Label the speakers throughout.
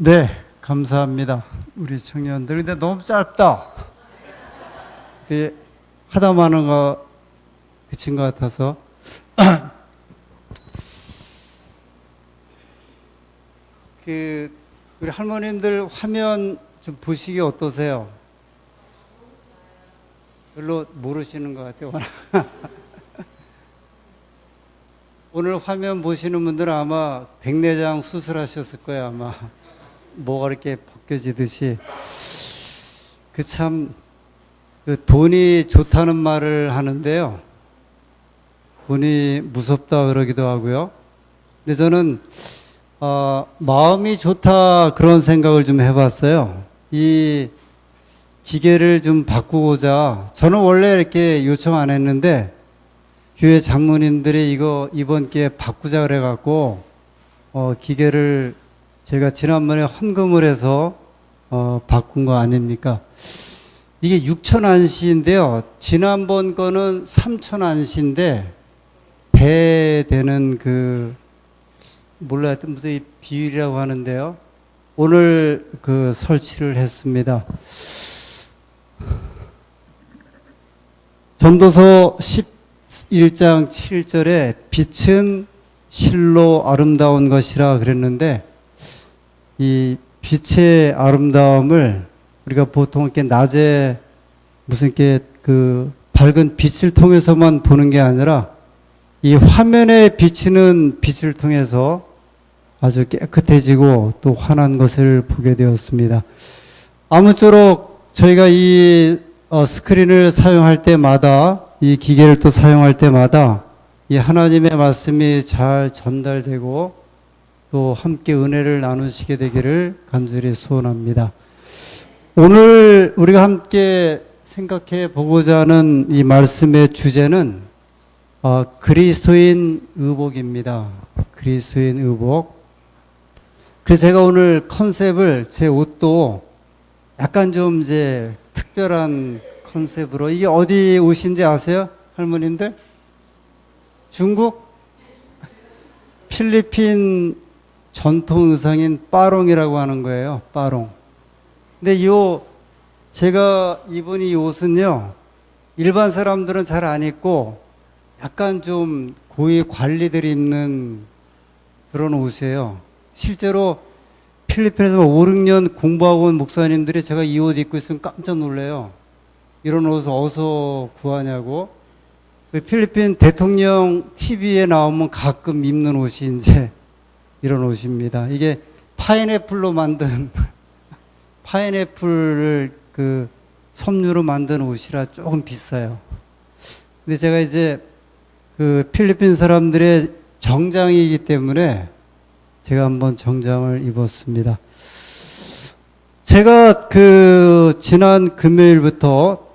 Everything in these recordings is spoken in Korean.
Speaker 1: 네, 감사합니다. 우리 청년들. 근데 너무 짧다. 근데 하다 마는 거 그친 것 같아서. 우리 할머님들 화면 좀 보시기 어떠세요? 별로 모르시는 것 같아요. 오늘 화면 보시는 분들은 아마 백내장 수술하셨을 거예요, 아마. 뭐가 이렇게 벗겨지듯이. 돈이 좋다는 말을 하는데요. 돈이 무섭다 그러기도 하고요. 근데 저는, 마음이 좋다 그런 생각을 좀 해봤어요. 이 기계를 좀 바꾸고자, 저는 원래 이렇게 요청 안 했는데, 교회 장로님들이 이거 이번 기회에 바꾸자 그래갖고, 기계를 제가 지난번에 헌금을 해서, 바꾼 거 아닙니까? 이게 6,000안시인데요. 지난번 거는 3,000안시인데, 배 되는 몰라요. 무슨 비율이라고 하는데요. 오늘 설치를 했습니다. 전도서 11장 7절에 빛은 실로 아름다운 것이라 그랬는데, 이 빛의 아름다움을 우리가 보통 이렇게 낮에 무슨 이렇게 밝은 빛을 통해서만 보는 게 아니라 이 화면에 비치는 빛을 통해서 아주 깨끗해지고 또 환한 것을 보게 되었습니다. 아무쪼록 저희가 이 스크린을 사용할 때마다, 이 기계를 또 사용할 때마다 이 하나님의 말씀이 잘 전달되고 또 함께 은혜를 나누시게 되기를 간절히 소원합니다. 오늘 우리가 함께 생각해 보고자 하는 이 말씀의 주제는 그리스도인 의복입니다. 그리스도인 의복. 그래서 제가 오늘 컨셉을, 제 옷도 약간 좀 이제 특별한 컨셉으로, 이게 어디 옷인지 아세요? 할머님들? 중국? 필리핀 전통 의상인 빠롱이라고 하는 거예요. 빠롱. 근데 제가 입은 이 옷은요, 일반 사람들은 잘 안 입고 약간 좀 고위 관리들이 입는 그런 옷이에요. 실제로 필리핀에서 5, 6년 공부하고 온 목사님들이 제가 이 옷 입고 있으면 깜짝 놀래요. 이런 옷을 어디서 구하냐고. 필리핀 대통령 TV에 나오면 가끔 입는 옷이 이제 이런 옷입니다. 이게 파인애플로 만든, 파인애플을 섬유로 만든 옷이라 조금 비싸요. 근데 제가 이제 필리핀 사람들의 정장이기 때문에 제가 한번 정장을 입었습니다. 제가 지난 금요일부터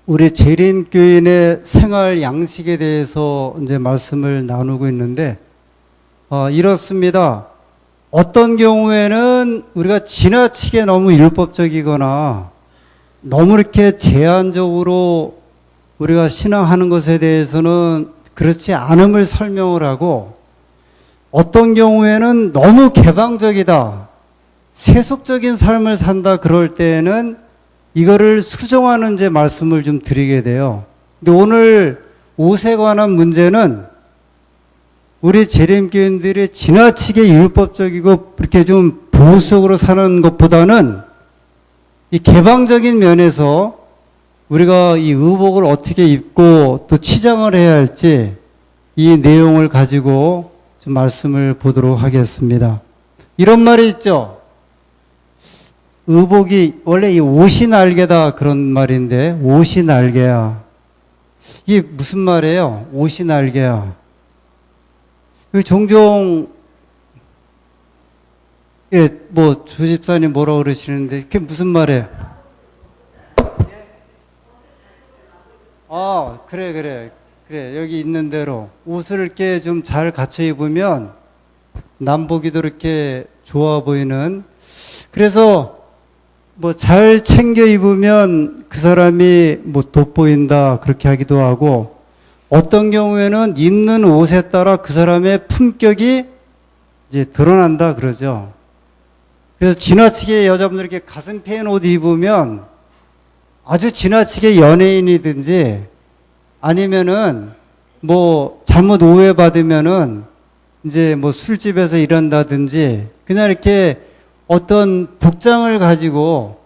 Speaker 1: 우리 재림교인의 생활 양식에 대해서 이제 말씀을 나누고 있는데, 이렇습니다. 어떤 경우에는 우리가 지나치게 너무 율법적이거나 너무 이렇게 제한적으로 우리가 신앙하는 것에 대해서는 그렇지 않음을 설명을 하고, 어떤 경우에는 너무 개방적이다, 세속적인 삶을 산다 그럴 때에는 이거를 수정하는 제 말씀을 좀 드리게 돼요. 근데 오늘 옷에 관한 문제는 우리 재림교인들이 지나치게 율법적이고 이렇게 좀 보수적으로 사는 것보다는 이 개방적인 면에서 우리가 이 의복을 어떻게 입고 또 치장을 해야 할지 이 내용을 가지고 좀 말씀을 보도록 하겠습니다. 이런 말이 있죠. 의복이, 원래 이 옷이 날개다 그런 말인데, 옷이 날개야. 이게 무슨 말이에요? 옷이 날개야. 종종, 조 집사님 뭐라고 그러시는데, 그게 무슨 말이에요? 그래. 여기 있는 대로. 옷을 이렇게 좀 잘 갖춰 입으면 남보기도 이렇게 좋아 보이는. 그래서 잘 챙겨 입으면 그 사람이 돋보인다 그렇게 하기도 하고, 어떤 경우에는 입는 옷에 따라 그 사람의 품격이 이제 드러난다 그러죠. 그래서 지나치게 여자분들 이렇게 가슴 패인 옷 입으면 아주 지나치게 연예인이든지 아니면은 뭐 잘못 오해받으면은 이제 뭐 술집에서 일한다든지 그냥 이렇게 어떤 복장을 가지고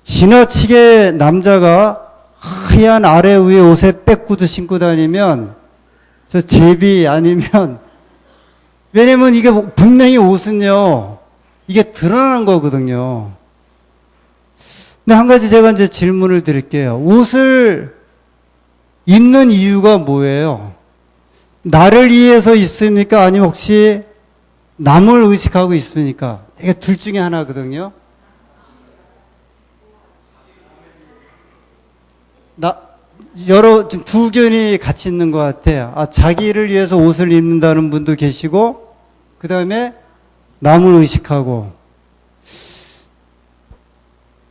Speaker 1: 지나치게 남자가 하얀 아래 위에 옷에 백구두 신고 다니면 저 제비 아니면 왜냐면 이게 분명히 옷은요 이게 드러나는 거거든요. 근데 한 가지 제가 이제 질문을 드릴게요. 옷을 입는 이유가 뭐예요? 나를 위해서 입습니까? 아니면 혹시 남을 의식하고 있습니까? 이게 둘 중에 하나거든요. 지금 두 견이 같이 있는 것 같아요. 자기를 위해서 옷을 입는다는 분도 계시고, 그 다음에 남을 의식하고.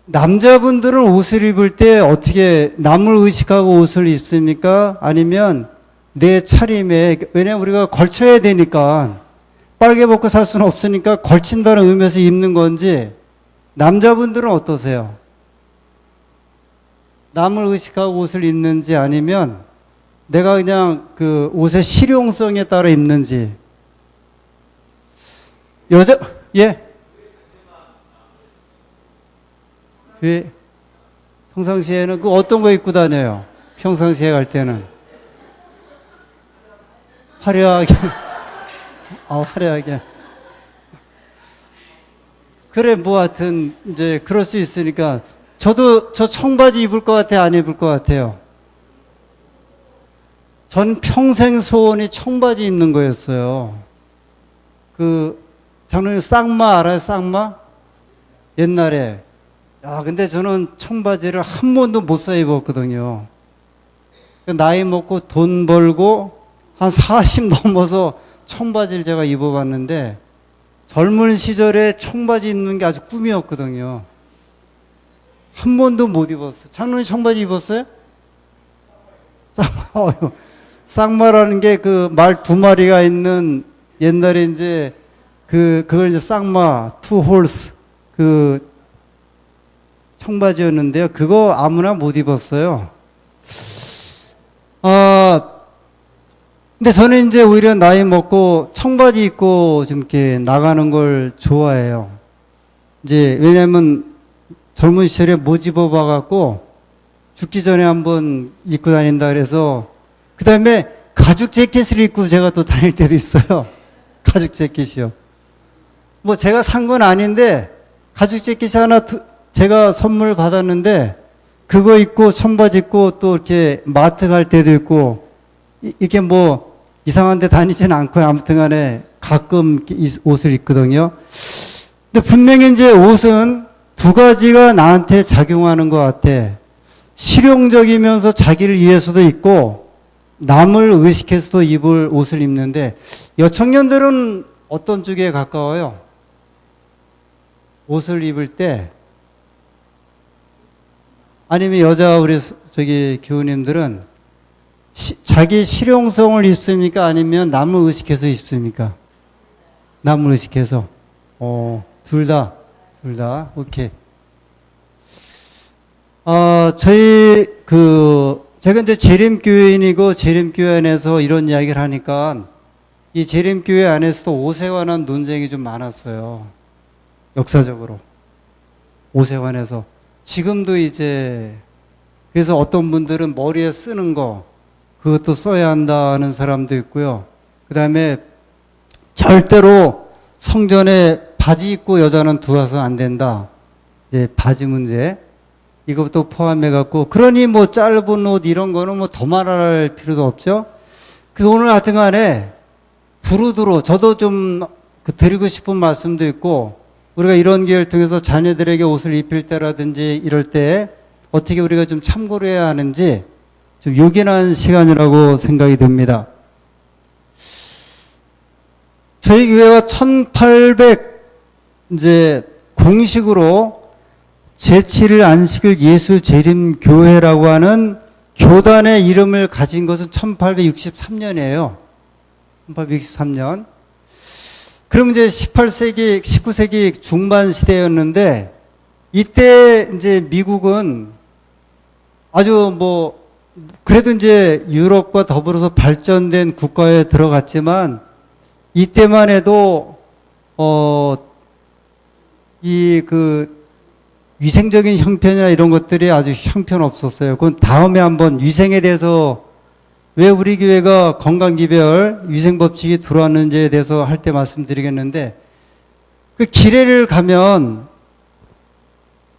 Speaker 1: 남자분들은 옷을 입을 때 어떻게 남을 의식하고 옷을 입습니까? 아니면 내 차림에, 왜냐면 우리가 걸쳐야 되니까, 빨개 벗고 살 수는 없으니까 걸친다는 의미에서 입는 건지, 남자분들은 어떠세요? 남을 의식하고 옷을 입는지 아니면 내가 그냥 그 옷의 실용성에 따라 입는지. 예? 왜? 평상시에는 그 어떤 거 입고 다녀요? 평상시에 갈 때는. 화려하게. 화려하게. 그래, 뭐 하여튼, 이제, 그럴 수 있으니까. 저도 저 청바지 입을 것 같아요? 안 입을 것 같아요? 전 평생 소원이 청바지 입는 거였어요. 장로님 쌍마 알아요? 쌍마? 옛날에. 근데 저는 청바지를 한 번도 못 사 입었거든요. 나이 먹고 돈 벌고 한 40 넘어서 청바지를 제가 입어봤는데 젊은 시절에 청바지 입는 게 아주 꿈이었거든요. 한 번도 못 입었어요. 장로님 청바지 입었어요? 쌍마라는 게 그 말 두 마리가 있는 옛날에 이제 그걸 이제 쌍마, 투 홀스 청바지였는데요. 그거 아무나 못 입었어요. 근데 저는 이제 오히려 나이 먹고 청바지 입고 좀 이렇게 나가는 걸 좋아해요. 이제 왜냐면 젊은 시절에 못 입어봐갖고 죽기 전에 한번 입고 다닌다 그래서 그 다음에 가죽 재킷을 입고 제가 또 다닐 때도 있어요. 가죽 재킷이요. 뭐 제가 산 건 아닌데 가죽 재킷이 하나 제가 선물 받았는데 그거 입고 청바지 입고 또 이렇게 마트 갈 때도 있고 이렇게 뭐 이상한 데 다니진 않고요. 아무튼 간에 가끔 옷을 입거든요. 근데 분명히 이제 옷은 두 가지가 나한테 작용하는 것 같아. 실용적이면서 자기를 위해서도 입고 남을 의식해서도 입을 옷을 입는데 여청년들은 어떤 쪽에 가까워요? 옷을 입을 때 아니면 우리 교우님들은 자기 실용성을 입습니까? 아니면 남을 의식해서 입습니까? 남을 의식해서. 둘 다. 오케이. 제가 이제 재림교회인이고 재림교회 안에서 이런 이야기를 하니까 이 재림교회 안에서도 옷에 관한 논쟁이 좀 많았어요. 역사적으로. 옷에 관해서. 지금도 이제, 그래서 어떤 분들은 머리에 쓰는 거, 그것도 써야 한다는 사람도 있고요. 그 다음에 절대로 성전에 바지 입고 여자는 들어와서 안 된다. 이제 바지 문제. 이것도 포함해갖고, 그러니 뭐 짧은 옷 이런 거는 뭐 더 말할 필요도 없죠. 그래서 오늘 하여튼 간에 부르도록 저도 좀 드리고 싶은 말씀도 있고, 우리가 이런 기회를 통해서 자녀들에게 옷을 입힐 때라든지 이럴 때 어떻게 우리가 좀 참고를 해야 하는지 좀 요긴한 시간이라고 생각이 듭니다. 저희 교회가 1800 이제 공식으로 제7일 안식일 예수 재림 교회라고 하는 교단의 이름을 가진 것은 1863년이에요. 1863년. 그럼 이제 18세기, 19세기 중반 시대였는데, 이때 이제 미국은 아주 뭐, 그래도 이제 유럽과 더불어서 발전된 국가에 들어갔지만, 이때만 해도, 위생적인 형편이나 이런 것들이 아주 형편없었어요. 그건 다음에 한번 위생에 대해서 왜 우리 교회가 건강기별 위생법칙이 들어왔는지에 대해서 할 때 말씀드리겠는데, 그 길에를 가면,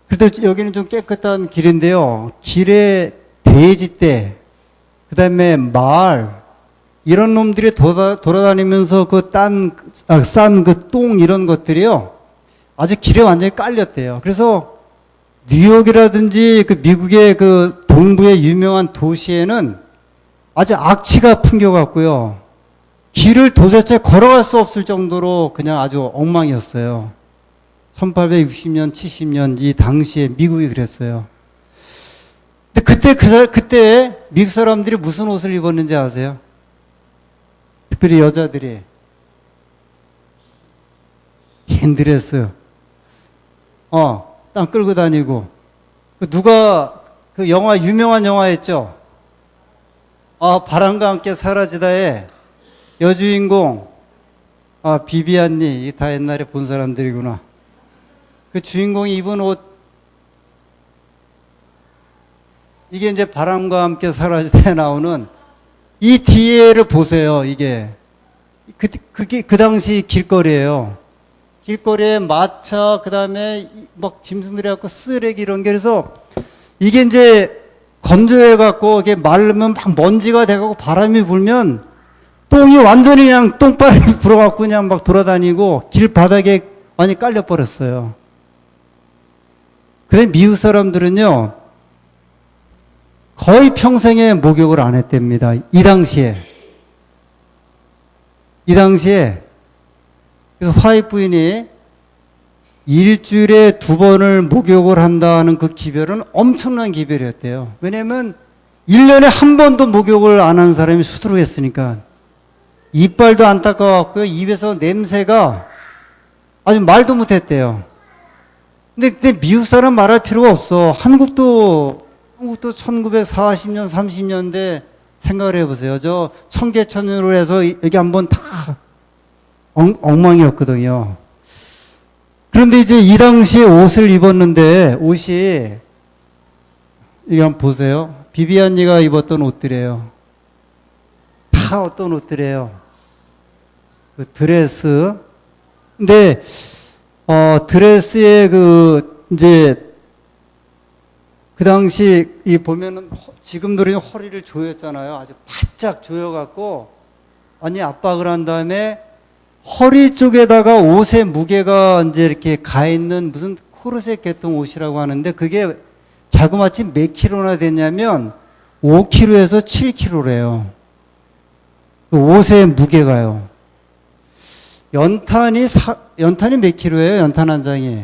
Speaker 1: 그래도 여기는 좀 깨끗한 길인데요. 길에 돼지떼, 그 다음에 말, 이런 놈들이 돌아다니면서 싼 그 똥 이런 것들이요. 아주 길에 완전히 깔렸대요. 그래서 뉴욕이라든지 그 미국의 그 동부의 유명한 도시에는 아주 악취가 풍겨갔고요. 길을 도대체 걸어갈 수 없을 정도로 그냥 아주 엉망이었어요. 1860년, 70년 이 당시에 미국이 그랬어요. 근데 그때 미국 사람들이 무슨 옷을 입었는지 아세요? 특별히 여자들이 흰드레스, 땅 끌고 다니고, 누가 그 영화 유명한 영화 있죠? 바람과 함께 사라지다의 여주인공 비비안니, 이게 다 옛날에 본 사람들이구나. 그 주인공이 입은 옷, 이게 이제 바람과 함께 사라지다에 나오는 이 뒤에를 보세요. 이게 그게 그 당시 길거리예요. 길거리에 마차, 그 다음에 막 짐승들이 갖고 쓰레기 이런 게, 그래서 이게 이제 건조해갖고 이게 마르면 막 먼지가 돼갖고 바람이 불면 똥이 완전히 그냥 똥바람이 불어갖고 그냥 막 돌아다니고 길바닥에 많이 깔려버렸어요. 그래 미국 사람들은요, 거의 평생에 목욕을 안 했답니다. 이 당시에. 그래서 화이트 부인이 일주일에 2번을 목욕을 한다는 그 기별은 엄청난 기별이었대요. 왜냐면 1년에 한 번도 목욕을 안 하는 사람이 수두룩했으니까. 이빨도 안 닦아왔고요. 입에서 냄새가 아주 말도 못했대요. 근데 미국 사람 말할 필요가 없어. 한국도 1940년, 30년대 생각을 해보세요. 저 청계천으로 해서 여기 한번 다 엉망이었거든요. 그런데 이제 이 당시에 옷을 입었는데, 옷이, 이거 한번 보세요. 비비안니가 입었던 옷들이에요. 다 어떤 옷들이에요. 그 드레스. 근데, 드레스에 그 당시, 이 보면은, 지금들은 허리를 조였잖아요. 아주 바짝 조여갖고, 완전히 압박을 한 다음에, 허리 쪽에다가 옷의 무게가 이제 이렇게 가 있는 무슨 코르셋 계통 옷이라고 하는데, 그게 자그마치 몇 킬로나 됐냐면, 5kg에서 7kg래요. 그 옷의 무게가요. 연탄이 몇 킬로예요? 연탄 한 장이.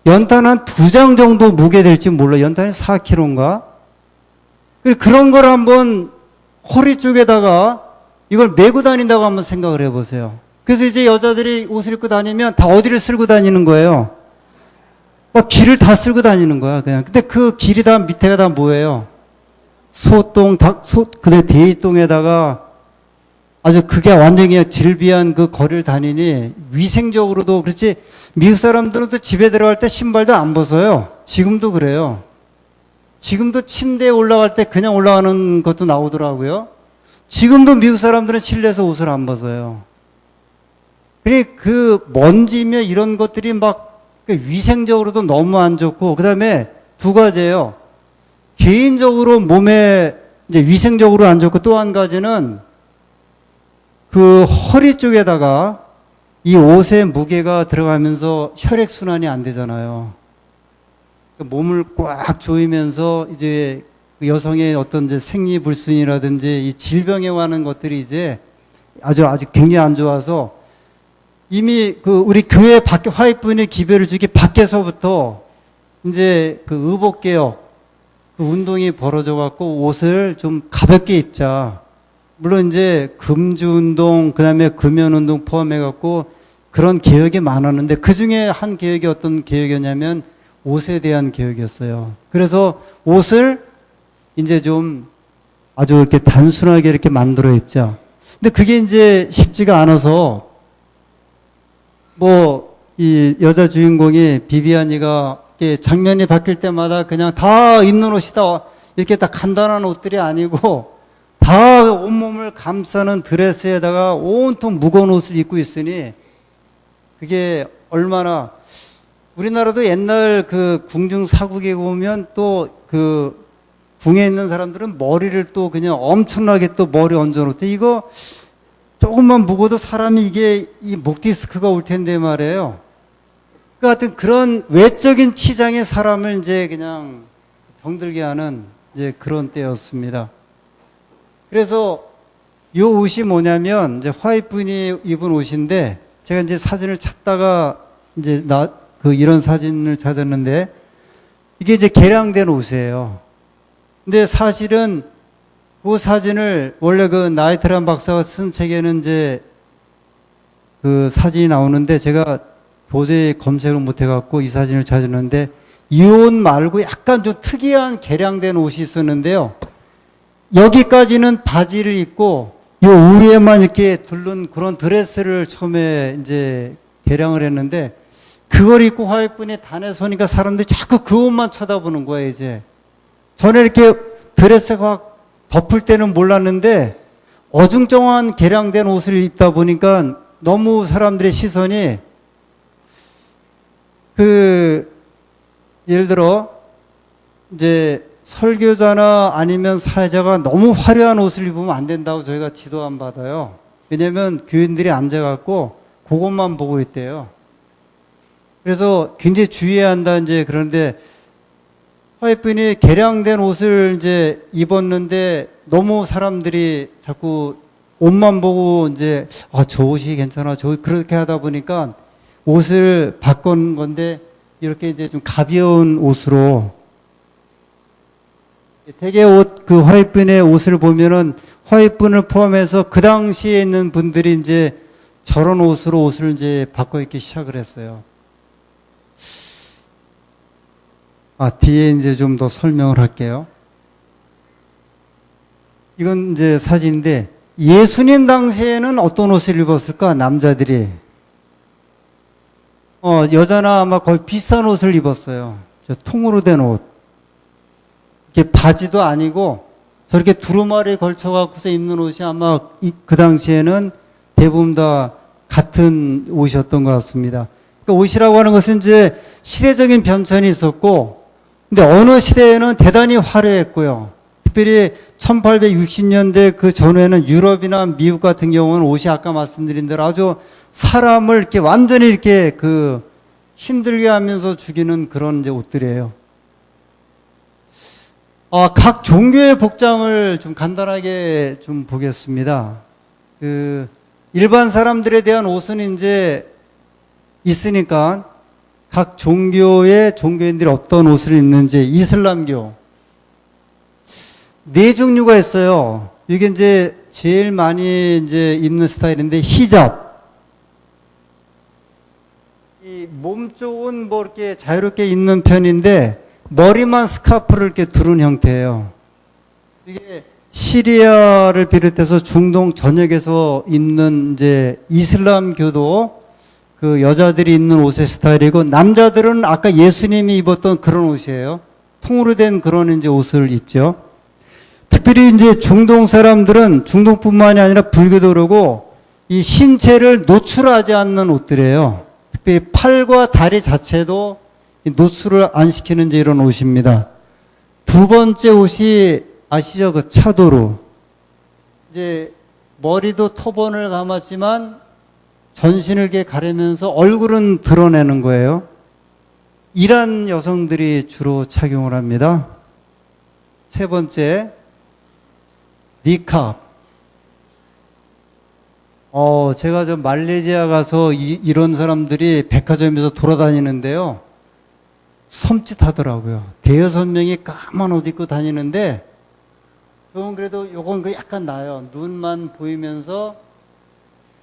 Speaker 1: 연탄 한 2장 정도 무게 될지 몰라. 연탄이 4kg인가? 그런 걸 한번 허리 쪽에다가 이걸 메고 다닌다고 한번 생각을 해보세요. 그래서 이제 여자들이 옷을 입고 다니면 다 어디를 쓸고 다니는 거예요? 막 길을 다 쓸고 다니는 거야, 그냥. 근데 그 길이 다 밑에가 다 뭐예요? 소똥, 그다음에 돼지똥에다가 아주 그게 완전히 질비한 그 거리를 다니니 위생적으로도 그렇지. 미국 사람들은 또 집에 들어갈 때 신발도 안 벗어요. 지금도 그래요. 지금도 침대에 올라갈 때 그냥 올라가는 것도 나오더라고요. 지금도 미국 사람들은 실내에서 옷을 안 벗어요. 그래, 그 먼지며 이런 것들이 막 위생적으로도 너무 안 좋고, 그 다음에 2가지예요. 개인적으로 몸에 이제 위생적으로 안 좋고, 또 한 가지는 그 허리 쪽에다가 이 옷의 무게가 들어가면서 혈액순환이 안 되잖아요. 몸을 꽉 조이면서 이제 여성의 어떤 이제 생리불순이라든지 이 질병에 관한 것들이 이제 아주 굉장히 안 좋아서 이미 그 우리 교회 밖에 화이트분이 기별을 주기 밖에서부터 이제 그 의복개혁 그 운동이 벌어져 갖고 옷을 좀 가볍게 입자. 물론 이제 금주운동, 그 다음에 금연운동 포함해갖고 그런 개혁이 많았는데 그 중에 한 개혁이 어떤 개혁이었냐면 옷에 대한 개혁이었어요. 그래서 옷을 이제 좀 아주 이렇게 단순하게 이렇게 만들어 입자. 근데 그게 이제 쉽지가 않아서 뭐 이 여자 주인공이 비비안이가 장면이 바뀔 때마다 그냥 다 입는 옷이 다 이렇게 딱 간단한 옷들이 아니고 다 온몸을 감싸는 드레스에다가 온통 무거운 옷을 입고 있으니 그게 얼마나 우리나라도 옛날 그 궁중 사국에 보면 또 그 궁에 있는 사람들은 머리를 또 그냥 엄청나게 또 머리 얹어놓대. 이거 조금만 묵어도 사람이 이게 이 목 디스크가 올 텐데 말이에요. 그 하여튼 그런 외적인 치장의 사람을 이제 그냥 병들게 하는 이제 그런 때였습니다. 그래서 이 옷이 뭐냐면 이제 화이트분이 입은 옷인데 제가 이제 사진을 찾다가 이제 이런 사진을 찾았는데 이게 이제 개량된 옷이에요. 근데 사실은 그 사진을 원래 그 나이트란 박사가 쓴 책에는 이제 그 사진이 나오는데 제가 도저히 검색을 못 해갖고 이 사진을 찾았는데 이 옷 말고 약간 좀 특이한 개량된 옷이 있었는데요. 여기까지는 바지를 입고 이 위에만 이렇게 둘른 그런 드레스를 처음에 이제 개량을 했는데 그걸 입고 화이트분이 단에 서니까 사람들이 자꾸 그 옷만 쳐다보는 거예요, 이제. 전에 이렇게 드레스가 확 덮을 때는 몰랐는데 어중쩡한 개량된 옷을 입다 보니까 너무 사람들의 시선이 예를 들어 이제 설교자나 아니면 사회자가 너무 화려한 옷을 입으면 안 된다고 저희가 지도 안 받아요. 왜냐면 교인들이 앉아갖고 그것만 보고 있대요. 그래서 굉장히 주의해야 한다, 이제 그런데 화이트분이 개량된 옷을 이제 입었는데 너무 사람들이 자꾸 옷만 보고 이제 저 옷이 괜찮아, 그렇게 하다 보니까 옷을 바꾼 건데 이렇게 이제 좀 가벼운 옷으로 되게 그 화이트분의 옷을 보면은 화이트분을 포함해서 그 당시에 있는 분들이 이제 저런 옷으로 옷을 이제 바꿔 입기 시작을 했어요. 뒤에 이제 좀 더 설명을 할게요. 이건 이제 사진인데 예수님 당시에는 어떤 옷을 입었을까? 남자들이. 여자나 아마 거의 비싼 옷을 입었어요. 통으로 된 옷. 이게 바지도 아니고 저렇게 두루마리에 걸쳐갖고서 입는 옷이 아마 그 당시에는 대부분 다 같은 옷이었던 것 같습니다. 그러니까 옷이라고 하는 것은 이제 시대적인 변천이 있었고, 근데 어느 시대에는 대단히 화려했고요. 특별히 1860년대 그 전후에는 유럽이나 미국 같은 경우는 옷이 아까 말씀드린 대로 아주 사람을 이렇게 완전히 이렇게 힘들게 하면서 죽이는 그런 이제 옷들이에요. 각 종교의 복장을 좀 간단하게 좀 보겠습니다. 일반 사람들에 대한 옷은 이제 있으니까 각 종교인들이 어떤 옷을 입는지. 이슬람교 4종류가 있어요. 이게 이제 제일 많이 이제 입는 스타일인데 히잡. 이 몸 쪽은 뭐 이렇게 자유롭게 입는 편인데 머리만 스카프를 이렇게 두른 형태예요. 이게 시리아를 비롯해서 중동 전역에서 입는 이제 이슬람교도 그 여자들이 입는 옷의 스타일이고, 남자들은 아까 예수님이 입었던 그런 옷이에요. 통으로 된 그런 이제 옷을 입죠. 특별히 이제 중동 사람들은 중동뿐만이 아니라 불교도 그러고 이 신체를 노출하지 않는 옷들이에요. 특별히 팔과 다리 자체도 노출을 안 시키는 이제 이런 옷입니다. 두 번째 옷이 아시죠? 그 차도르. 이제 머리도 터번을 감았지만 전신을 이렇게 가리면서 얼굴은 드러내는 거예요. 이란 여성들이 주로 착용을 합니다. 세 번째, 니캅. 제가 저 말레이시아 가서 이런 사람들이 백화점에서 돌아다니는데요. 섬찟하더라고요. 대여섯 명이 까만 옷 입고 다니는데 저건 그래도 요건 그 약간 나요. 눈만 보이면서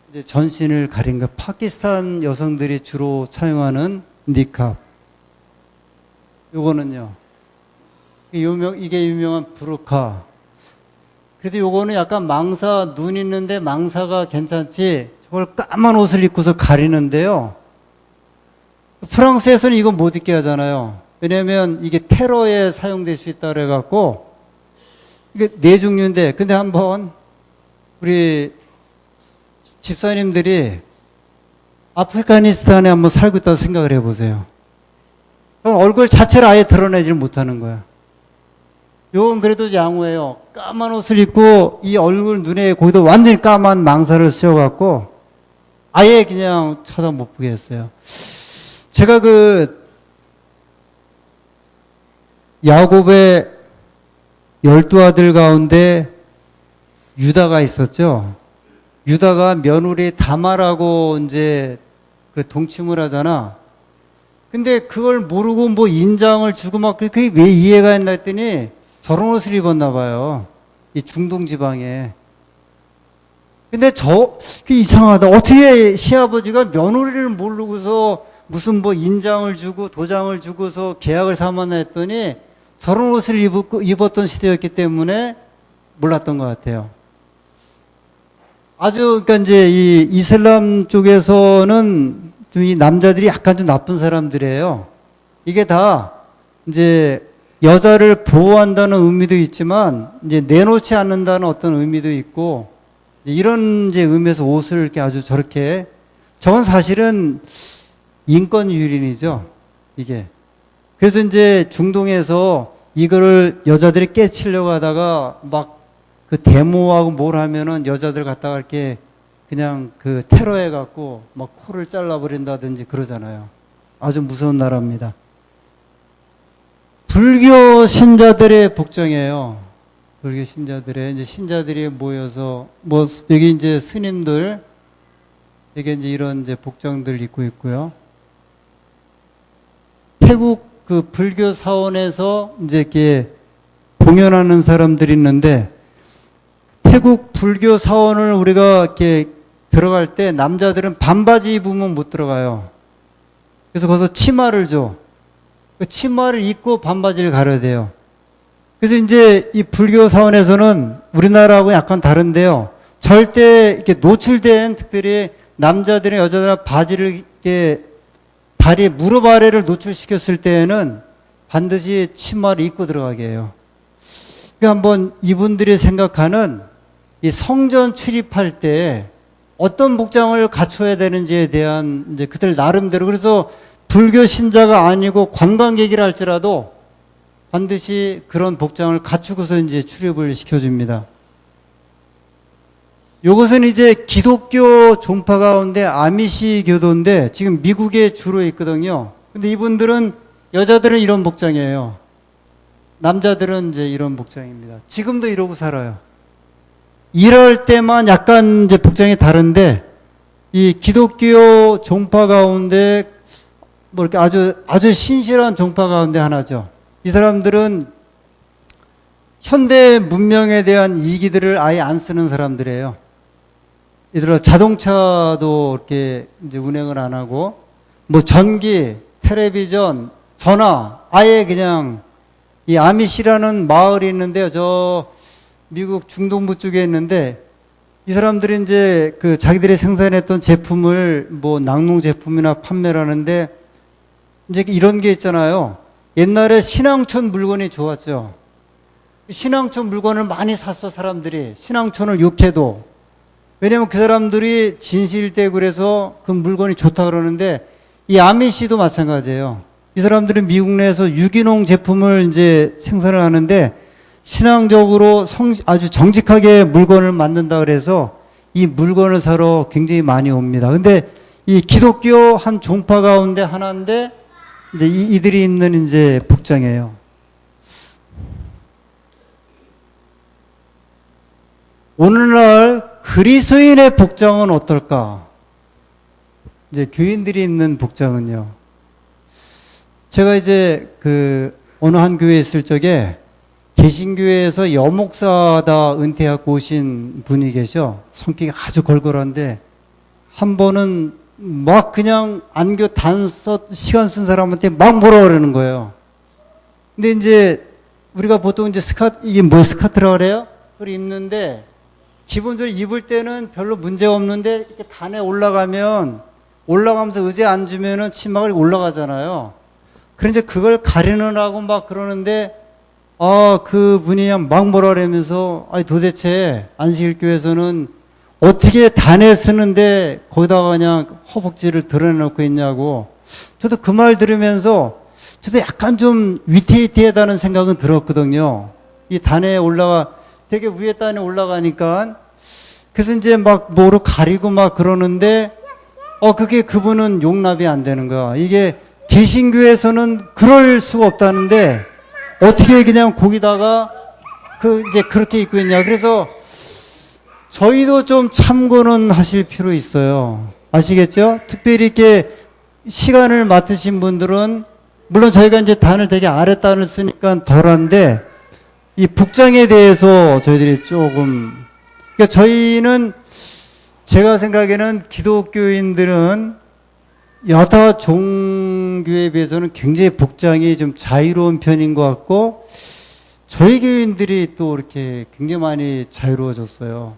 Speaker 1: 이제 전신을 가린 거. 파키스탄 여성들이 주로 사용하는 니캅. 요거는요. 이게 유명한 부르카. 그래도 요거는 약간 망사, 눈 있는데 망사가 괜찮지. 저걸 까만 옷을 입고서 가리는데요. 프랑스에서는 이거 못 입게 하잖아요. 왜냐면 이게 테러에 사용될 수 있다 그래갖고, 이게 네 종류인데, 근데 한번 우리 집사님들이 아프가니스탄에 한번 살고 있다고 생각을 해보세요. 얼굴 자체를 아예 드러내질 못하는 거야. 요건 그래도 양호해요. 까만 옷을 입고 이 얼굴 눈에 거기도 완전히 까만 망사를 씌워갖고 아예 그냥 쳐다 못 보게 했어요. 제가 그 야곱의 12아들 가운데 유다가 있었죠. 유다가 며느리 다말하고 이제 그 동침을 하잖아. 근데 그걸 모르고 뭐 인장을 주고 막 그게 왜 이해가 했나 했더니 저런 옷을 입었나 봐요. 이 중동 지방에. 근데 그 이상하다. 어떻게 시아버지가 며느리를 모르고서 무슨 뭐 인장을 주고 도장을 주고서 계약을 삼았나 했더니 저런 옷을 입었던 시대였기 때문에 몰랐던 것 같아요. 그러니까 이제 이 이슬람 쪽에서는 좀 이 남자들이 약간 좀 나쁜 사람들이에요. 이게 다 이제 여자를 보호한다는 의미도 있지만 이제 내놓지 않는다는 어떤 의미도 있고 이런 이제 의미에서 옷을 이렇게 아주 저렇게 저건 사실은 인권 유린이죠. 이게. 그래서 이제 중동에서 이거를 여자들이 깨치려고 하다가 막 그 데모하고 뭘 하면은 여자들 갖다가 이렇게 그냥 그 테러해갖고 막 코를 잘라버린다든지 그러잖아요. 아주 무서운 나라입니다. 불교 신자들의 복장이에요. 불교 신자들의 이제 신자들이 모여서 뭐 여기 이제 스님들 여기 이제 이런 이제 복장들 입고 있고요. 태국 그 불교 사원에서 이제 이렇게 공연하는 사람들이 있는데 태국 불교 사원을 우리가 이렇게 들어갈 때 남자들은 반바지 입으면 못 들어가요. 그래서 거기서 치마를 줘. 그 치마를 입고 반바지를 가려야 돼요. 그래서 이제 이 불교 사원에서는 우리나라하고 약간 다른데요. 절대 이렇게 노출된 특별히 남자들이나 여자들이나 바지를 이렇게 다리 무릎 아래를 노출시켰을 때에는 반드시 치마를 입고 들어가게 해요. 그러니까 한번 이분들이 생각하는 이 성전 출입할 때 어떤 복장을 갖춰야 되는지에 대한 이제 그들 나름대로 그래서 불교 신자가 아니고 관광객이라 할지라도 반드시 그런 복장을 갖추고서 이제 출입을 시켜줍니다. 이것은 이제 기독교 종파 가운데 아미시 교도인데 지금 미국에 주로 있거든요. 근데 이분들은 여자들은 이런 복장이에요. 남자들은 이제 이런 복장입니다. 지금도 이러고 살아요. 이럴 때만 약간 이제 복장이 다른데 이 기독교 종파 가운데 뭐 이렇게 아주 신실한 종파 가운데 하나죠. 이 사람들은 현대 문명에 대한 이기들을 아예 안 쓰는 사람들이에요. 예를 들어 자동차도 이렇게 이제 운행을 안 하고 뭐 전기, 텔레비전, 전화 아예 그냥 이 아미시라는 마을이 있는데요. 저 미국 중동부 쪽에 있는데 이 사람들이 이제 그 자기들이 생산했던 제품을 뭐 낙농 제품이나 판매를 하는데 이제 이런 게 있잖아요. 옛날에 신앙촌 물건이 좋았죠. 신앙촌 물건을 많이 샀어 사람들이. 신앙촌을 욕해도. 왜냐면 그 사람들이 진실되고 그래서 그 물건이 좋다 그러는데 이 아미시도 마찬가지예요. 이 사람들은 미국 내에서 유기농 제품을 이제 생산을 하는데 신앙적으로 아주 정직하게 물건을 만든다 그래서 이 물건을 사러 굉장히 많이 옵니다. 근데 이 기독교 한 종파 가운데 하나인데 이제 이들이 입는 이제 복장이에요. 오늘날 그리스도인의 복장은 어떨까? 이제 교인들이 입는 복장은요. 제가 이제 그 어느 한 교회에 있을 적에 개신교회에서 여목사다 은퇴하고 오신 분이 계셔. 성격이 아주 걸걸한데 한 번은 막 그냥 안교 시간 쓴 사람한테 막 뭐라 그러는 거예요. 근데 이제 우리가 보통 이제 이게 뭐 스카트라 그래요? 그걸 입는데 기본적으로 입을 때는 별로 문제가 없는데 이렇게 단에 올라가면서 의자에 앉으면은 치마가 올라가잖아요. 그런데 그걸 가리느라고 막 그러는데 그 분이 그냥 막 뭐라 그러면서 아니 도대체 안식일교에서는 어떻게 단에 서는데 거기다가 그냥 허벅지를 드러내놓고 있냐고. 저도 그 말 들으면서 저도 약간 좀 위태위태하다는 생각은 들었거든요. 이 단에 되게 위에 단에 올라가니까. 그래서 이제 막 뭐로 가리고 막 그러는데, 그게 그분은 용납이 안 되는 거야. 이게 개신교에서는 그럴 수가 없다는데, 어떻게 그냥 거기다가 이제 그렇게 입고 있냐. 그래서 저희도 좀 참고는 하실 필요 있어요. 아시겠죠? 특별히 이렇게 시간을 맡으신 분들은 물론 저희가 이제 단을 되게 아랫단을 쓰니까 덜한데 이 복장에 대해서 저희들이 조금 그러니까 저희는 제가 생각에는 기독교인들은 여타 종교에 비해서는 굉장히 복장이 좀 자유로운 편인 것 같고 저희 교인들이 또 이렇게 굉장히 많이 자유로워졌어요.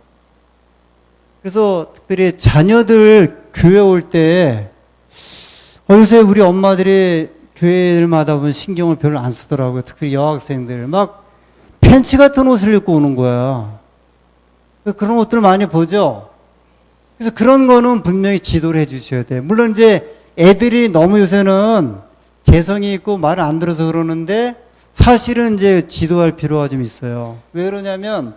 Speaker 1: 그래서 특별히 자녀들 교회 올 때 요새 우리 엄마들이 교회들마다 보면 신경을 별로 안 쓰더라고요. 특히 여학생들 막 팬츠 같은 옷을 입고 오는 거야. 그런 옷들 많이 보죠. 그래서 그런 거는 분명히 지도를 해주셔야 돼요. 물론 이제 애들이 너무 요새는 개성이 있고 말을 안 들어서 그러는데 사실은 이제 지도할 필요가 좀 있어요. 왜 그러냐면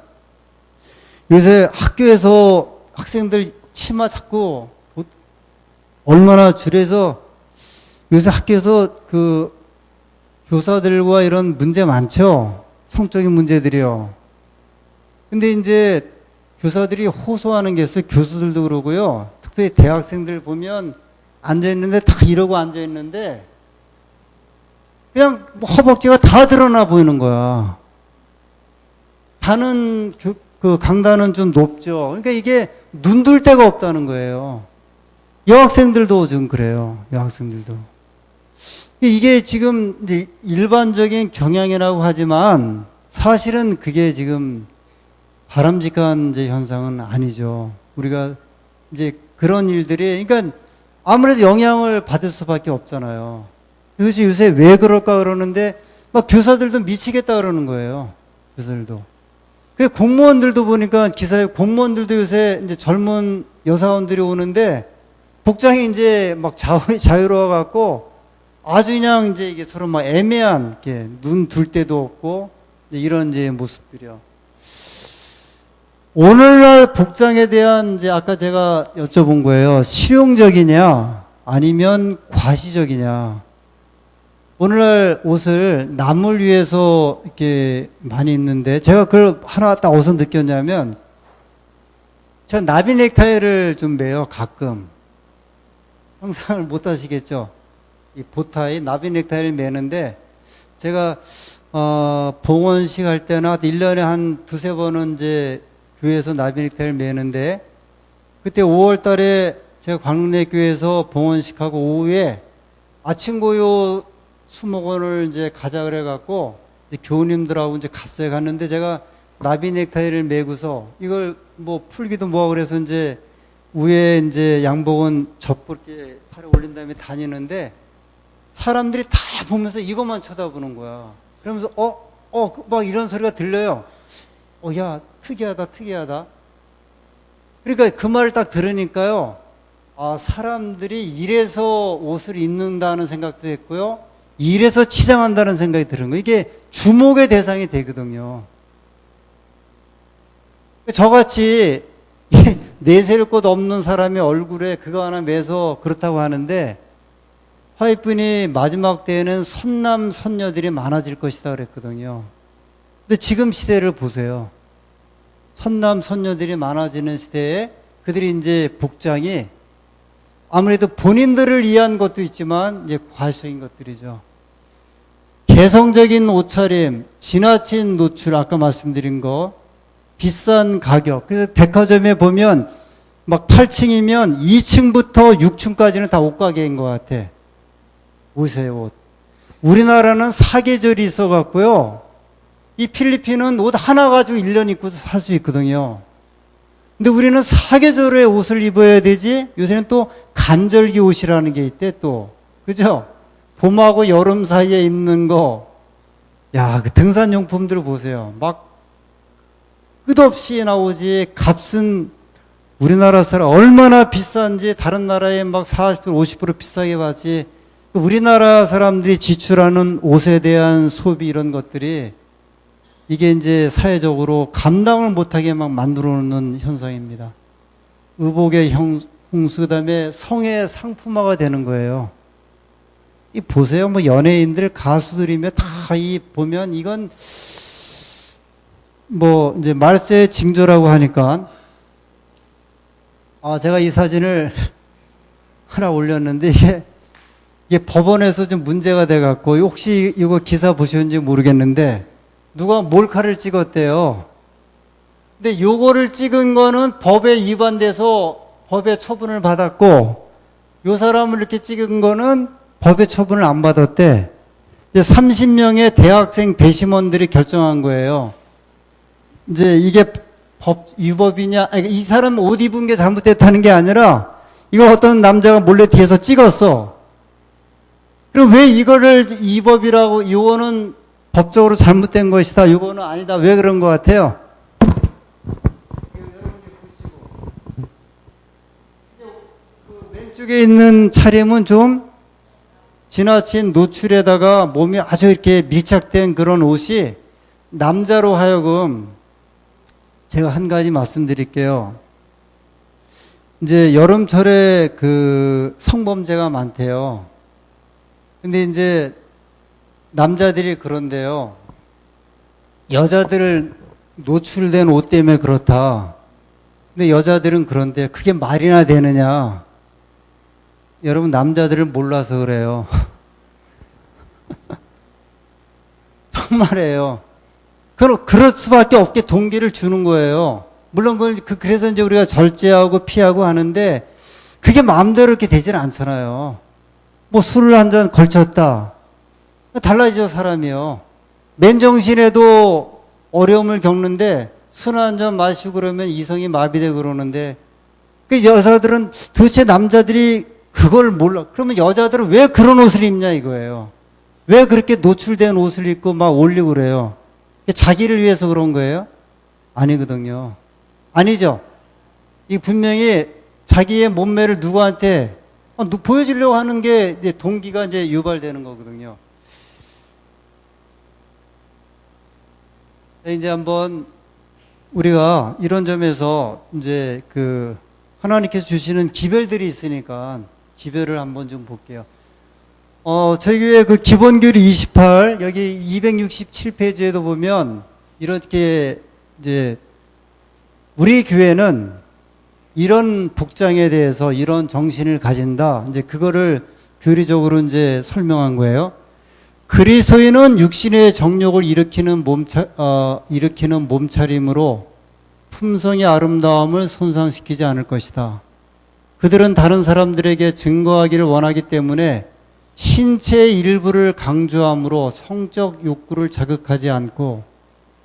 Speaker 1: 요새 학교에서 학생들 치마 자꾸 얼마나 줄여서 요새 학교에서 그 교사들과 이런 문제 많죠. 성적인 문제들이요. 근데 이제 교사들이 호소하는 게 있어요. 교수들도 그러고요. 특별히 대학생들 보면 앉아있는데 다 이러고 앉아있는데 그냥 허벅지가 다 드러나 보이는 거야. 그 강단은 좀 높죠. 그러니까 이게 눈 둘 데가 없다는 거예요. 여학생들도 좀 그래요. 여학생들도. 이게 지금 이제 일반적인 경향이라고 하지만 사실은 그게 지금 바람직한 이제 현상은 아니죠. 우리가 이제 그런 일들이 그러니까 아무래도 영향을 받을 수밖에 없잖아요. 그래서 요새 왜 그럴까 그러는데 막 교사들도 미치겠다 그러는 거예요. 교사들도. 그 공무원들도 보니까 기사에 공무원들도 요새 이제 젊은 여사원들이 오는데 복장이 이제 막 자유로워 갖고 아주 그냥 이제 이게 서로 막 애매한 이렇게 눈 둘 데도 없고 이런 이제 모습들이요. 오늘날 복장에 대한 이제 아까 제가 여쭤본 거예요. 실용적이냐 아니면 과시적이냐. 오늘날 옷을 남을 위해서 이렇게 많이 입는데 제가 그걸 하나 딱 어디서 느꼈냐면 제가 나비 넥타이를 좀 매요. 가끔. 상상을 못 하시겠죠. 이 보타이 나비 넥타이를 매는데 제가 봉헌식 할 때나 1년에 한 두세 번은 이제 교회에서 나비 넥타이를 매는데 그때 5월 달에 제가 광릉대교회에서 봉헌식하고 오후에 아침 고요 수목원을 이제 가자 그래갖고 교우님들하고 이제 갔는데 제가 나비 넥타이를 매고서 이걸 뭐 풀기도 뭐하고 그래서 이제 위에 이제 양복은 접고 이렇게 팔에 올린 다음에 다니는데 사람들이 다 보면서 이것만 쳐다보는 거야. 그러면서 막 이런 소리가 들려요. 야, 특이하다. 그러니까 그 말을 딱 들으니까요. 사람들이 이래서 옷을 입는다는 생각도 했고요. 이래서 치장한다는 생각이 드는 거예요. 이게 주목의 대상이 되거든요. 저같이 내세울 것 없는 사람의 얼굴에 그거 하나 매서 그렇다고 하는데 화이트분이 마지막 때에는 선남 선녀들이 많아질 것이다 그랬거든요. 근데 지금 시대를 보세요. 선남 선녀들이 많아지는 시대에 그들이 이제 복장이 아무래도 본인들을 위한 것도 있지만 이제 과시적인 것들이죠. 개성적인 옷차림, 지나친 노출, 아까 말씀드린 거, 비싼 가격. 그래서 백화점에 보면 막 8층이면 2층부터 6층까지는 다 옷가게인 것 같아. 옷이에요, 옷. 우리나라는 사계절이 있어갖고요. 이 필리핀은 옷 하나 가지고 1년 입고 살 수 있거든요. 근데 우리는 사계절의 옷을 입어야 되지, 요새는 또 간절기 옷이라는 게 있대, 또. 그죠? 봄하고 여름 사이에 입는 거. 야, 그 등산용품들 보세요. 막 끝없이 나오지. 값은 우리나라 사람 얼마나 비싼지 다른 나라에 막 40%, 50% 비싸게 받지. 우리나라 사람들이 지출하는 옷에 대한 소비 이런 것들이 이게 이제 사회적으로 감당을 못하게 막 만들어 놓는 현상입니다. 의복의 홍수, 그 다음에 성의 상품화가 되는 거예요. 이 보세요. 뭐 연예인들, 가수들이며 다 이 보면 이건 뭐 이제 말세 징조라고 하니까 제가 이 사진을 하나 올렸는데 이게 법원에서 좀 문제가 돼 갖고 혹시 이거 기사 보셨는지 모르겠는데 누가 몰카를 찍었대요. 근데 요거를 찍은 거는 법에 위반돼서 법에 처분을 받았고 요 사람을 이렇게 찍은 거는 법에 처분을 안 받았대. 이제 30명의 대학생 배심원들이 결정한 거예요. 이제 이게 위법이냐, 아니, 이 사람 옷 입은 게 잘못됐다는 게 아니라 이걸 어떤 남자가 몰래 뒤에서 찍었어. 그럼 왜 이거를 위법이라고, 이거는 법적으로 잘못된 것이다, 이거는 아니다, 왜 그런 것 같아요? 그 왼쪽에 있는 차림은 좀 지나친 노출에다가 몸이 아주 이렇게 밀착된 그런 옷이 남자로 하여금, 제가 한 가지 말씀드릴게요. 이제 여름철에 그 성범죄가 많대요. 근데 이제 남자들이 그런데요. 여자들 노출된 옷 때문에 그렇다. 근데 여자들은 그런데 그게 말이나 되느냐. 여러분 남자들을 몰라서 그래요. 정말이에요. 그럴 수밖에 없게 동기를 주는 거예요. 물론 그래서 이제 우리가 절제하고 피하고 하는데 그게 마음대로 이렇게 되질 않잖아요. 뭐 술을 한 잔 걸쳤다. 달라지죠, 사람이요. 맨정신에도 어려움을 겪는데 술 한 잔 마시고 그러면 이성이 마비되고 그러는데 그 여자들은 도대체 남자들이 그걸 몰라. 그러면 여자들은 왜 그런 옷을 입냐 이거예요. 왜 그렇게 노출된 옷을 입고 막 올리고 그래요. 자기를 위해서 그런 거예요? 아니거든요. 아니죠. 이 분명히 자기의 몸매를 누구한테 보여주려고 하는 게 이제 동기가 이제 유발되는 거거든요. 이제 한번 우리가 이런 점에서 이제 그 하나님께서 주시는 기별들이 있으니까 기별을 한번 좀 볼게요. 저희 교회 그 기본교리 28, 여기 267페이지에도 보면 이렇게 이제 우리 교회는 이런 복장에 대해서 이런 정신을 가진다. 이제 그거를 교리적으로 이제 설명한 거예요. 그리스도인은 육신의 정욕을 일으키는 몸차림으로 품성의 아름다움을 손상시키지 않을 것이다. 그들은 다른 사람들에게 증거하기를 원하기 때문에 신체의 일부를 강조함으로 성적 욕구를 자극하지 않고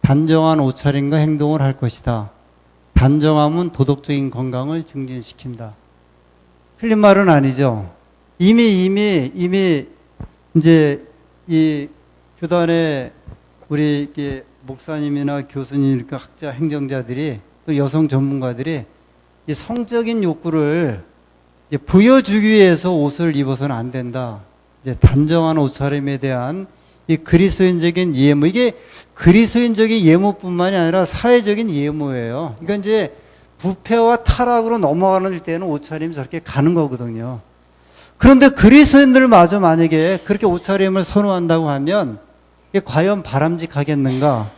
Speaker 1: 단정한 옷차림과 행동을 할 것이다. 단정함은 도덕적인 건강을 증진시킨다. 틀린 말은 아니죠. 이미 이제 이 교단의 우리 목사님이나 교수님, 학자, 행정자들이 또 여성 전문가들이 이 성적인 욕구를 보여주기 위해서 옷을 입어서는 안 된다. 이제 단정한 옷차림에 대한 이 그리스도인적인 예무, 이게 그리스도인적인 예무뿐만이 아니라 사회적인 예무예요. 그러니까 이제 부패와 타락으로 넘어가는 때는 옷차림이 저렇게 가는 거거든요. 그런데 그리스도인들마저 만약에 그렇게 옷차림을 선호한다고 하면 이게 과연 바람직하겠는가?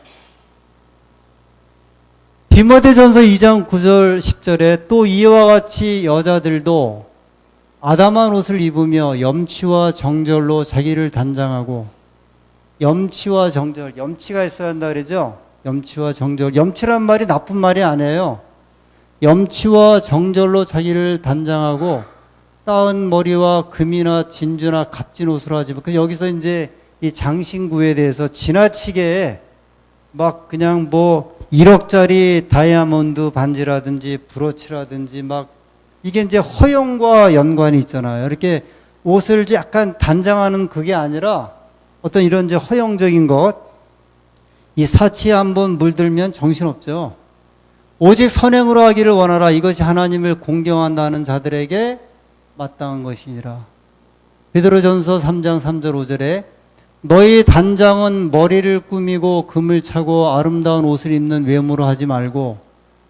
Speaker 1: 디모데전서 2장 9절 10절에 또 이와 같이 여자들도 아담한 옷을 입으며 염치와 정절로 자기를 단장하고 염치와 정절, 염치가 있어야 한다 그러죠? 염치와 정절. 염치란 말이 나쁜 말이 아니에요. 염치와 정절로 자기를 단장하고 따은 머리와 금이나 진주나 값진 옷을 하지. 그 여기서 이제 이 장신구에 대해서 지나치게 막 그냥 뭐 1억짜리 다이아몬드 반지라든지 브로치라든지 막 이게 이제 허영과 연관이 있잖아요. 이렇게 옷을 약간 단장하는 그게 아니라 어떤 이런 이제 허영적인 것, 이 사치에 한번 물들면 정신없죠. 오직 선행으로 하기를 원하라. 이것이 하나님을 공경한다는 자들에게 마땅한 것이니라. 베드로전서 3장 3절 5절에 너희 단장은 머리를 꾸미고 금을 차고 아름다운 옷을 입는 외모로 하지 말고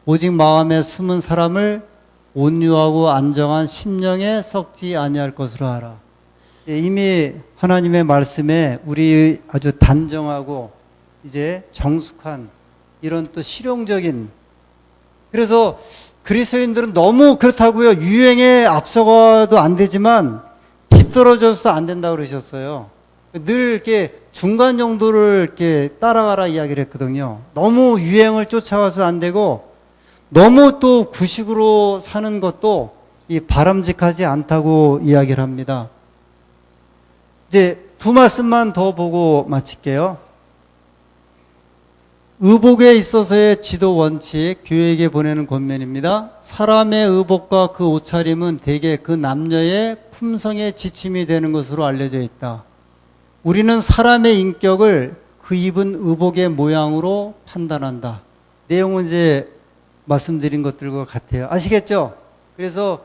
Speaker 1: 오직 마음에 숨은 사람을 온유하고 안정한 심령에 썩지 아니할 것으로 하라. 이미 하나님의 말씀에 우리 아주 단정하고 이제 정숙한 이런 또 실용적인, 그래서 그리스도인들은 너무 그렇다고요. 유행에 앞서가도 안 되지만 뒤떨어져서도 안 된다고 그러셨어요. 늘 이렇게 중간 정도를 이렇게 따라가라 이야기를 했거든요. 너무 유행을 쫓아가서 안 되고 너무 또 구식으로 사는 것도 이 바람직하지 않다고 이야기를 합니다. 이제 두 말씀만 더 보고 마칠게요. 의복에 있어서의 지도 원칙, 교회에게 보내는 권면입니다. 사람의 의복과 그 옷차림은 대개 그 남녀의 품성의 지침이 되는 것으로 알려져 있다. 우리는 사람의 인격을 그 입은 의복의 모양으로 판단한다. 내용은 이제 말씀드린 것들과 같아요. 아시겠죠? 그래서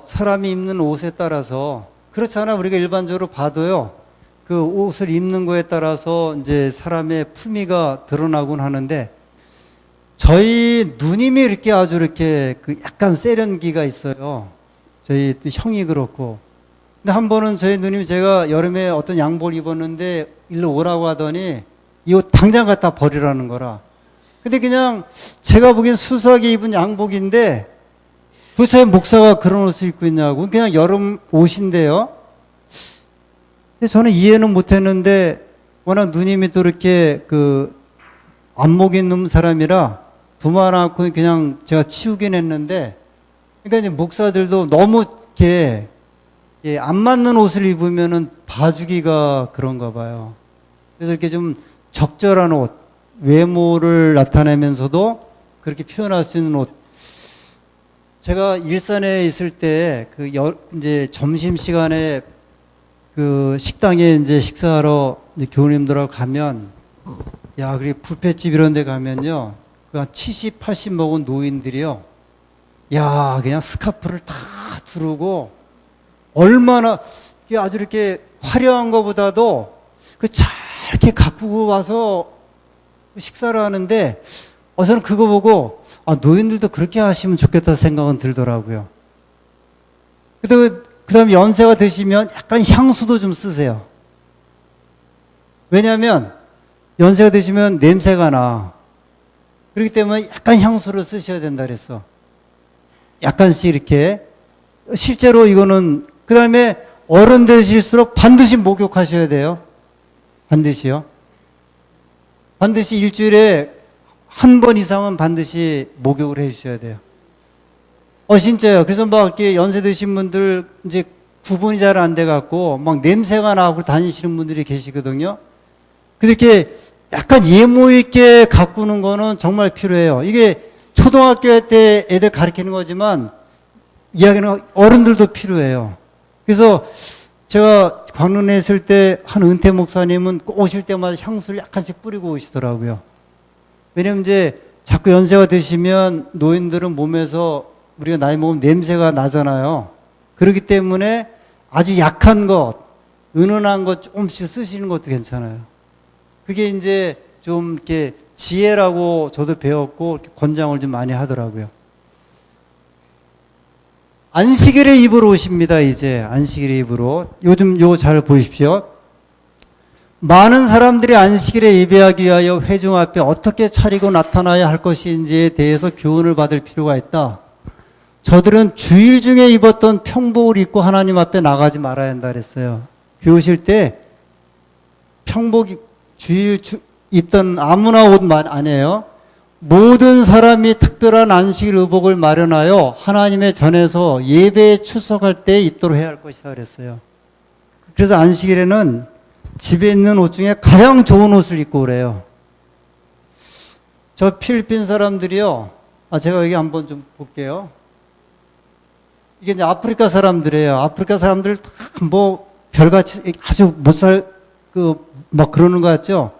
Speaker 1: 사람이 입는 옷에 따라서, 그렇잖아. 우리가 일반적으로 봐도요. 그 옷을 입는 거에 따라서 이제 사람의 품위가 드러나곤 하는데, 저희 누님이 이렇게 아주 이렇게 그 약간 세련기가 있어요. 저희 또 형이 그렇고. 근데 한 번은 저희 누님이, 제가 여름에 어떤 양복을 입었는데 일로 오라고 하더니 이 옷 당장 갖다 버리라는 거라. 근데 그냥 제가 보기엔 수수하게 입은 양복인데 도대체 목사가 그런 옷을 입고 있냐고. 그냥 여름 옷인데요. 근데 저는 이해는 못했는데 워낙 누님이 또 이렇게 그 안목 있는 사람이라 두말 않고 그냥 제가 치우긴 했는데, 그러니까 이제 목사들도 너무 이렇게 안 맞는 옷을 입으면은 봐주기가 그런가 봐요. 그래서 이렇게 좀 적절한 옷, 외모를 나타내면서도 그렇게 표현할 수 있는 옷. 제가 일산에 있을 때 이제 점심 시간에 그 식당에 이제 식사하러 이제 교우님들하고 가면, 야, 그리고 뷔페집 이런 데 가면요. 그 한 70, 80 먹은 노인들이요. 야, 그냥 스카프를 다 두르고 얼마나 아주 이렇게 화려한 것보다도 이렇게 가꾸고 와서 식사를 하는데, 저는 그거 보고 노인들도 그렇게 하시면 좋겠다 생각은 들더라고요. 그 다음에 연세가 드시면 약간 향수도 좀 쓰세요. 왜냐하면 연세가 드시면 냄새가 나. 그렇기 때문에 약간 향수를 쓰셔야 된다 그랬어. 약간씩 이렇게. 실제로 이거는, 그 다음에 어른 되실수록 반드시 목욕하셔야 돼요. 반드시요. 반드시 일주일에 한 번 이상은 반드시 목욕을 해 주셔야 돼요. 진짜요. 그래서 막 이렇게 연세 드신 분들 이제 구분이 잘 안 돼 갖고 막 냄새가 나고 다니시는 분들이 계시거든요. 그래서 이렇게 약간 예모 있게 가꾸는 거는 정말 필요해요. 이게 초등학교 때 애들 가르치는 거지만 이야기는 어른들도 필요해요. 그래서 제가 광론에 있을 때 한 은퇴 목사님은 오실 때마다 향수를 약간씩 뿌리고 오시더라고요. 왜냐면 이제 자꾸 연세가 드시면 노인들은 몸에서 우리가 나이 먹으면 냄새가 나잖아요. 그렇기 때문에 아주 약한 것, 은은한 것 조금씩 쓰시는 것도 괜찮아요. 그게 이제 좀 이렇게 지혜라고 저도 배웠고 이렇게 권장을 좀 많이 하더라고요. 안식일에 입을 옷입니다. 이제 안식일에 입을 옷. 요즘 요거 잘 보십시오. 많은 사람들이 안식일에 예배하기 위하여 회중 앞에 어떻게 차리고 나타나야 할 것인지에 대해서 교훈을 받을 필요가 있다. 저들은 주일 중에 입었던 평복을 입고 하나님 앞에 나가지 말아야 한다 그랬어요. 비 오실 때 평복 입던 아무나 옷 아니에요. 모든 사람이 특별한 안식일 의복을 마련하여 하나님의 전에서 예배에 출석할 때 입도록 해야 할 것이다 그랬어요. 그래서 안식일에는 집에 있는 옷 중에 가장 좋은 옷을 입고 그래요. 저 필리핀 사람들이요. 제가 여기 한번 좀 볼게요. 이게 이제 아프리카 사람들이에요. 아프리카 사람들 다 뭐 별같이 아주 막 그러는 거 같죠?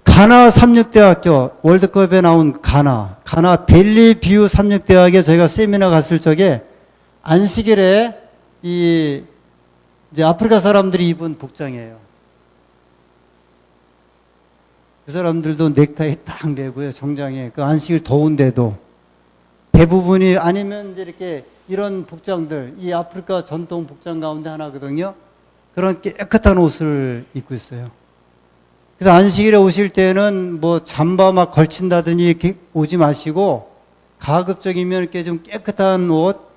Speaker 1: 가나 삼육대학교 월드컵에 나온 가나 벨리뷰 삼육대학에 저희가 세미나 갔을 적에 안식일에 이제 아프리카 사람들이 입은 복장이에요. 그 사람들도 넥타이 딱 매고요. 정장에 그 안식일 더운데도 대부분이 아니면 이제 이렇게 이런 복장들 이 아프리카 전통 복장 가운데 하나거든요. 그런 깨끗한 옷을 입고 있어요. 그래서 안식일에 오실 때는 뭐 잠바 막 걸친다든지 이렇게 오지 마시고 가급적이면 이렇게 좀 깨끗한 옷,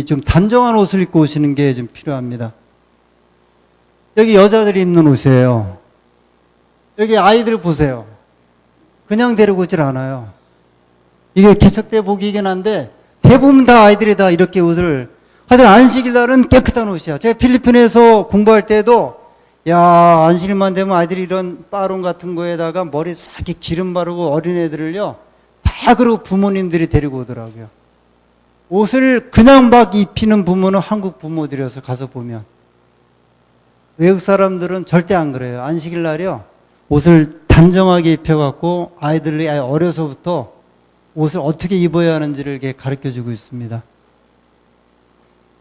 Speaker 1: 좀 단정한 옷을 입고 오시는 게 좀 필요합니다. 여기 여자들이 입는 옷이에요. 여기 아이들 보세요. 그냥 데리고 오질 않아요. 이게 개척대 보기이긴 한데 대부분 다 아이들이 다 이렇게 옷을 하여튼 안식일 날은 깨끗한 옷이야. 제가 필리핀에서 공부할 때도 야, 안식일만 되면 아이들이 이런 빠롱 같은 거에다가 머리 싹 기름 바르고 어린애들을요, 다 그러고 부모님들이 데리고 오더라고요. 옷을 그냥 막 입히는 부모는 한국 부모들이어서 가서 보면. 외국 사람들은 절대 안 그래요. 안식일 날이요, 옷을 단정하게 입혀갖고 아이들이 어려서부터 옷을 어떻게 입어야 하는지를 이렇게 가르쳐 주고 있습니다.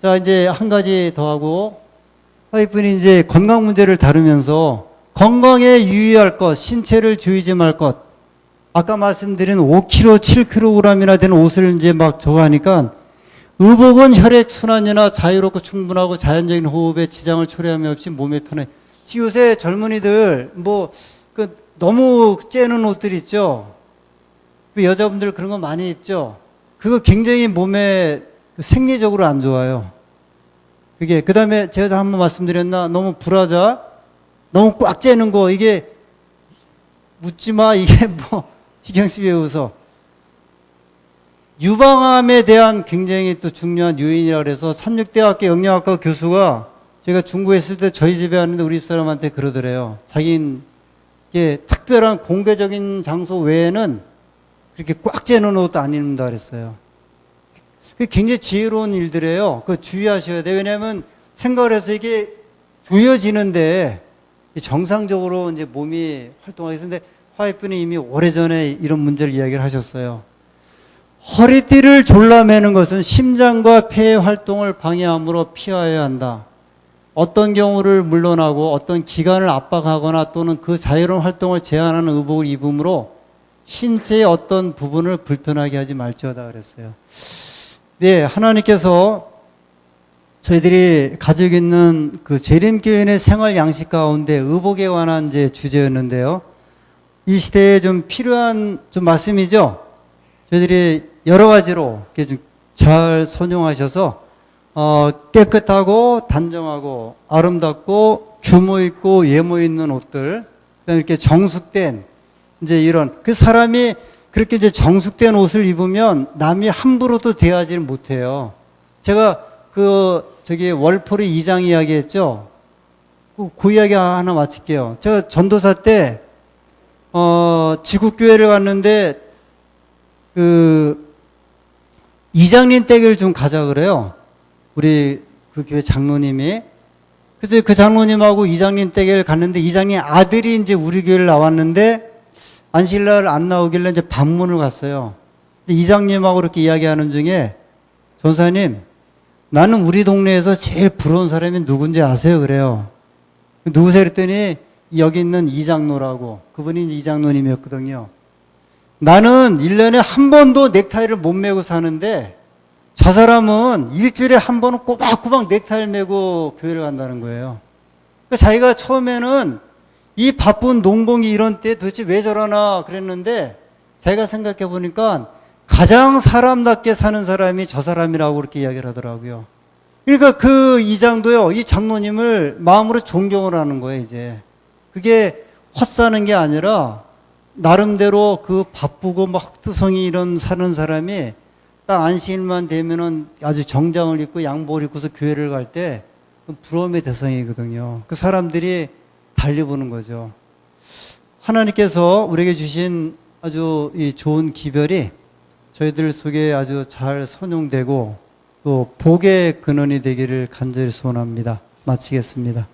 Speaker 1: 자, 이제 한 가지 더 하고, 화이트분이 이제 건강 문제를 다루면서 건강에 유의할 것, 신체를 주의지 말 것. 아까 말씀드린 5kg, 7kg이나 되는 옷을 이제 막 저거 하니까 의복은 혈액순환이나 자유롭고 충분하고 자연적인 호흡에 지장을 초래함이 없이 몸에 편해. 지금 요새 젊은이들 너무 째는 옷들 있죠? 여자분들 그런 거 많이 입죠? 그거 굉장히 몸에 생리적으로 안 좋아요. 그 다음에 제가 한번 말씀드렸나? 너무 브라자, 너무 꽉 째는 거, 이게, 묻지 마, 이게 뭐, 희경씨 왜 웃어? 유방암에 대한 굉장히 또 중요한 요인이라 그래서 삼육대학교 영양학과 교수가 제가 중국에 있을 때 저희 집에 왔는데 우리 집사람한테 그러더래요. 자기는 이게 특별한 공개적인 장소 외에는 그렇게 꽉 째는 옷도 안 입는다 그랬어요. 그게 굉장히 지혜로운 일들이에요. 그거 주의하셔야 돼요. 왜냐하면 생각을 해서 이게 조여지는데 정상적으로 이제 몸이 활동하기 있는데 화이트분이 이미 오래전에 이런 문제를 이야기를 하셨어요. 허리띠를 졸라매는 것은 심장과 폐의 활동을 방해함으로 피하여야 한다. 어떤 경우를 물러나고 어떤 기관을 압박하거나 또는 그 자유로운 활동을 제한하는 의복을 입음으로 신체의 어떤 부분을 불편하게 하지 말지어다 그랬어요. 네, 하나님께서 저희들이 가지고 있는 그 재림교인의 생활 양식 가운데 의복에 관한 이제 주제였는데요. 이 시대에 좀 필요한 좀 말씀이죠. 저희들이 여러 가지로 이렇게 좀 잘 선용하셔서 깨끗하고 단정하고 아름답고 규모 있고 예모 있는 옷들, 그다음에 이렇게 정숙된 이제 이런 그 사람이 그렇게 이제 정숙된 옷을 입으면 남이 함부로도 대하지를 못해요. 제가 월포리 2장 이야기 했죠? 그 이야기 하나 마칠게요. 제가 전도사 때, 지국교회를 갔는데, 이장님 댁을 좀 가자 그래요. 우리 그 교회 장로님이. 그래서 그 장로님하고 이장님 댁을 갔는데, 이장님 아들이 이제 우리 교회를 나왔는데, 안식일날 안 나오길래 이제 방문을 갔어요. 근데 이장님하고 그렇게 이야기하는 중에 전사님, 나는 우리 동네에서 제일 부러운 사람이 누군지 아세요? 그래요. 누구세요? 그랬더니 여기 있는 이장로라고. 그분이 이제 이장로님이었거든요. 나는 1년에 한 번도 넥타이를 못 메고 사는데 저 사람은 일주일에 한 번은 꼬박꼬박 넥타이를 메고 교회를 간다는 거예요. 그러니까 자기가 처음에는 이 바쁜 농번기 이런 때 도대체 왜 저러나 그랬는데 제가 생각해 보니까 가장 사람답게 사는 사람이 저 사람이라고 그렇게 이야기를 하더라고요. 그러니까 그 이장도요, 이 장로님을 마음으로 존경을 하는 거예요, 이제. 그게 헛사는 게 아니라 나름대로 그 바쁘고 막 흑투성이 이런 사는 사람이 딱 안식일만 되면은 아주 정장을 입고 양복을 입고서 교회를 갈 때 부러움의 대상이거든요. 그 사람들이 달려보는 거죠. 하나님께서 우리에게 주신 아주 이 좋은 기별이 저희들 속에 아주 잘 선용되고 또 복의 근원이 되기를 간절히 소원합니다. 마치겠습니다.